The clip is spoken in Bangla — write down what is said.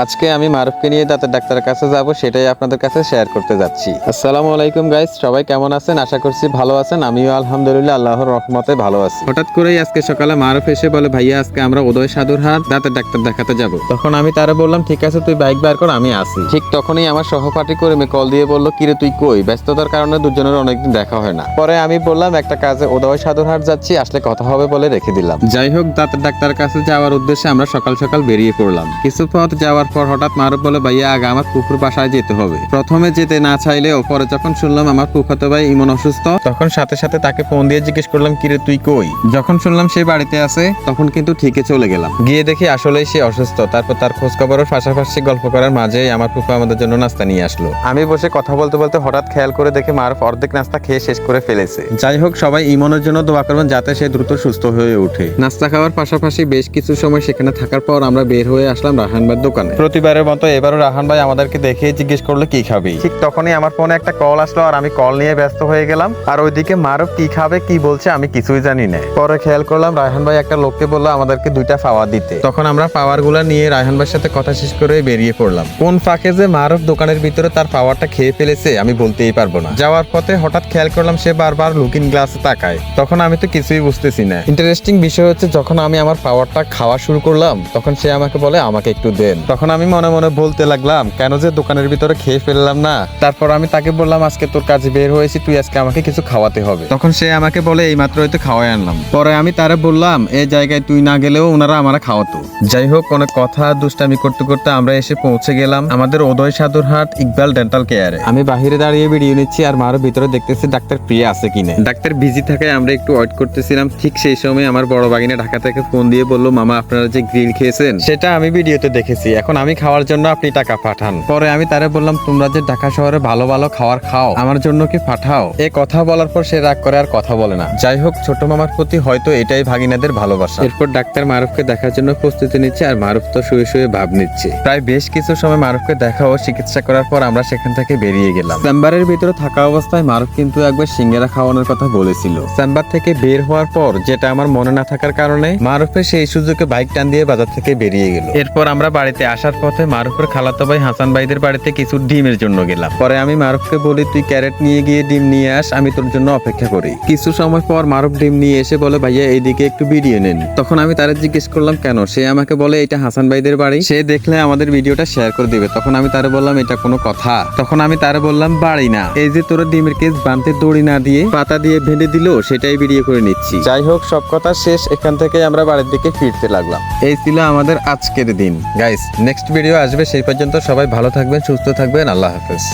আজকে আমি মারুফকে নিয়ে দাঁতের ডাক্তারের কাছে যাব, সেটাই আপনাদের কাছে শেয়ার করতে যাচ্ছি। আসসালামু আলাইকুম গাইস, সবাই কেমন আছেন? আশা করছি ভালো আছেন। আমিও আলহামদুলিল্লাহ আল্লাহর রহমতে ভালো আছি। হঠাৎ করেই আজকে সকালে মারুফ এসে বলে, ভাইয়া আজকে আমরা উদয় সাধুরহাট দাঁতের ডাক্তার দেখাতে যাব। তখন আমি তারে বললাম, ঠিক আছে তুই বাইক বার কর, আমি আসি। ঠিক তখনই আমার সহপাঠী কর্মী কল দিয়ে বলল, কিরে তুই কই? ব্যস্ততার কারণে দুজনের অনেকদিন দেখা হয় না। পরে আমি বললাম, একটা কাজে উদয় সাধুরহাট যাচ্ছি, আসলে কথা হবে বলে রেখে দিলাম। যাই হোক, দাঁতের ডাক্তারের কাছে যাওয়ার উদ্দেশ্যে আমরা সকাল সকাল বেরিয়ে পড়লাম। কিছু পথ যাওয়ার পর হঠাৎ মারুফ বলে, ভাইয়া আগে আমার ফুফুর বাসায় যেতে হবে। প্রথমে যেতে না চাইলেও পরে যখন শুনলাম আমার ফুফাতো ভাই ইমন অসুস্থ, তখন সাথে সাথে তাকে ফোন দিয়ে জিজ্ঞেস করলাম, কিরে তুই কই? যখন শুনলাম সে বাড়িতে আছে, তখন কিন্তু ঠিকই চলে গেলাম। গিয়ে দেখি আসলেই সে অসুস্থ। তারপর তার খোঁজ খবরের পাশাপাশি গল্প করার মাঝেই আমার ফুফা আমাদের জন্য নাস্তা নিয়ে আসলো। আমি বসে কথা বলতে বলতে হঠাৎ খেয়াল করে দেখে মারুফ অর্ধেক নাস্তা খেয়ে শেষ করে ফেলেছে। যাই হোক, সবাই ইমনের জন্য দোয়া করবেন যাতে সে দ্রুত সুস্থ হয়ে ওঠে। নাস্তা খাওয়ার পাশাপাশি বেশ কিছু সময় সেখানে থাকার পর আমরা বের হয়ে আসলাম রাহান ভাইয়ের দোকানে। প্রতিবারের মতো এবারও রাহান ভাই আমাদেরকে দেখে জিজ্ঞেস করলো কি খাবি। ঠিক তখনই আমার ফোনে একটা কল আসলো আর আমি কল নিয়ে ব্যস্ত হয়ে গেলাম। আর ওইদিকে মারুফ কি খাবে কি বলছে আমি কিছুই জানি না। পরে খেয়াল করলাম রায়হান ভাই একটা লোককে বললো আমাদেরকে 2টা পাওয়ার দিতে। তখন আমরা পাওয়ার গুলা নিয়ে রায়হান ভাইয়ের সাথে কথা শেষ করে বেরিয়ে পড়লাম। কোন ফাঁকে যে মারুফ দোকানের ভিতরে তার পাওয়ারটা খেয়ে ফেলেছে আমি বলতেই পারবো না। যাওয়ার পথে হঠাৎ খেয়াল করলাম সে বারবার লুকিং গ্লাসে তাকায়। তখন আমি তো কিছুই বুঝতেছি না। ইন্টারেস্টিং বিষয় হচ্ছে, যখন আমি আমার পাওয়ারটা খাওয়া শুরু করলাম তখন সে আমাকে বলে আমাকে একটু দেন। তখন আমি মনে মনে বলতে লাগলাম, কেন যে দোকানের ভিতরে খেয়ে ফেললাম না। তারপর আমি তাকে বললাম, আজকে তোর কাজে বের হয়েছি, তুই আজকে আমাকে কিছু খাওয়াতে হবে। তখন সে আমাকে বলে, এই মাত্র হয়তো খাওয়াই আনলাম। পরে আমি তারে বললাম, এই জায়গায় তুই না গেলেও ওনারা আমারা খাওয়াতো। যাই হোক, অনেক কথা দুষ্টামি করতে করতে আমরা এসে পৌঁছে গেলাম আমাদের উদয় সাধুরহাট ইকবাল ডেন্টাল কেয়ারে। আমি বাহিরে দাঁড়িয়ে ভিডিও নিচ্ছি আর মারও ভিতরে দেখতেছি ডাক্তার প্রিয়া আছে কিনা। ডাক্তার বিজি থাকায় আমরা একটু ওয়েট করতেছিলাম। ঠিক সেই সময় আমার বড় বাগিনা ঢাকা থেকে ফোন দিয়ে বললো, মামা আপনারা যে গ্রিল খেয়েছেন সেটা আমি ভিডিওতে দেখেছি, এখন আমি খাওয়ার জন্য আপনি টাকা পাঠান। পরে আমি তারে বললাম, তোমরা যে ঢাকা শহরে ভালো ভালো খাবার খাও, আমার জন্য কি পাঠাও। এ কথা বলার পর সে রাগ করে আর কথা বলে না। যাই হোক, ছোট মামার প্রতি হয়তো এটাই ভাগিনাদের ভালোবাসা। এরপর ডাক্তার মারুফকে দেখার জন্য প্রস্তুতি নিচ্ছে আর মারুফ তো শুয়ে শুয়ে ভাব নিচ্ছে। প্রায় বেশ কিছু সময় মারুফকে দেখা ও চিকিৎসা করার পর আমরা সেখান থেকে বেরিয়ে গেলাম। চেম্বারের ভিতরে থাকা অবস্থায় মারুফ কিন্তু একবার সিঙ্গারা খাওয়ানোর কথা বলেছিল। চেম্বার থেকে বের হওয়ার পর যেটা আমার মনে না থাকার কারণে মারুফের সেই সুযোগে বাইক টান দিয়ে বাজার থেকে বেরিয়ে গেল। এরপর আমরা বাড়িতে আসার পথে মারুফের খালাতো ভাই হাসান ভাইদের বাড়িতে কিছু ডিমের জন্য গেলাম। পরে আমি মারুফকে বলি, তুই ক্যারেট নিয়ে গিয়ে ডিম নিয়ে আস, আমি তোর জন্য অপেক্ষা করি। কিছু সময় পর মারুফ ডিম নিয়ে এসে বলে, ভাইয়া এইদিকে একটু ভিডিও নেন। তখন আমি তারে জিজ্ঞেস করলাম কেন। সে আমাকে বলে, এটা হাসান ভাইদের বাড়ি, সে দেখলে আমাদের ভিডিওটা শেয়ার করে দিবে। তখন আমি তারে বললাম, এটা কোনো কথা? তখন আমি তারে বললাম, বাড়ি না, এই যে তোরা ডিমের কেস বানতে দড়ি না দিয়ে পাতা দিয়ে ভেঙে দিল সেটাই ভিডিও করে নিচ্ছি। যাই হোক, সব কথা শেষ, এখান থেকে আমরা বাড়ির দিকে ফিরতে লাগলাম। এই ছিল আমাদের আজকের দিন। গাইস, নেক্সট ভিডিও আসবে, সেই পর্যন্ত সবাই ভালো থাকবেন, সুস্থ থাকবেন। আল্লাহ হাফেজ।